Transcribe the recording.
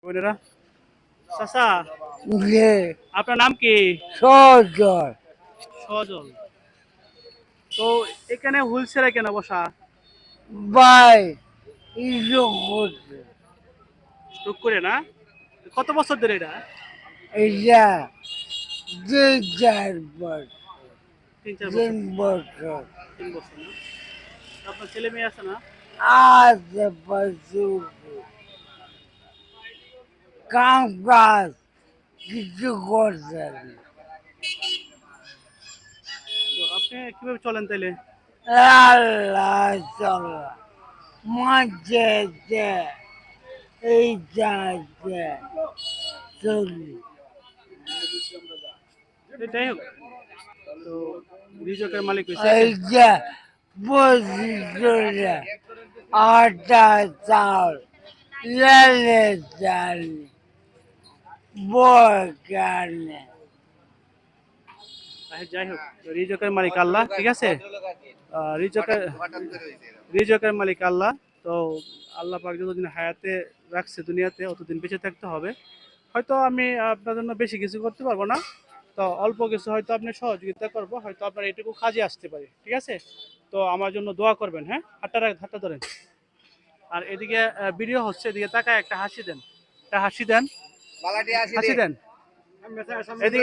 বোনেরা, চাচা যে আপনার নাম কি? সজল সজল। তো এখানে হুইলচেয়ারে কেন বসা? ভাই ইসু করছে টুক করে না? কত বছর ধরে এটা? এটা যে 4 বছর 3-4 বছর। 3 বছর 3 বছর না? আপনার ছেলে মেয়ে আছে না? আশেপাশে কাম কাজ কিছু করছে না। তো আপনি কিভাবে চলেন তাইলে? আল্লাহ চলা মাঝে এই যাচ্ছে চলি যাই হোক, তো রিজকের মালিক হয়েছে কে? এই যে পজিশনে আটা চাল লেলে চাল বকানে যাই হোক, তো রিজকের মালিক আল্লাহ, ঠিক আছে। রিজকের রিজকের মালিক আল্লাহ। তো আল্লাহ পাক যতদিন হায়াতে রাখছে দুনিয়াতে অতদিন বেঁচে থাকতে হবে। হয়তো আমি আপনার জন্য বেশি কিছু করতে পারবো না, তো অল্প কিছু হয়তো আপনি সহযোগিতা করবো, হয়তো আপনার এটুকু কাজে আসতে পারে, ঠিক আছে। তো আমার জন্য দোয়া করবেন, হ্যাঁ। হাতটা ধরেন। আর এদিকে ভিডিও হচ্ছে, এদিকে তাকায় একটা হাসি দেন, একটা হাসি দেন, হাসি দেন এদিকে।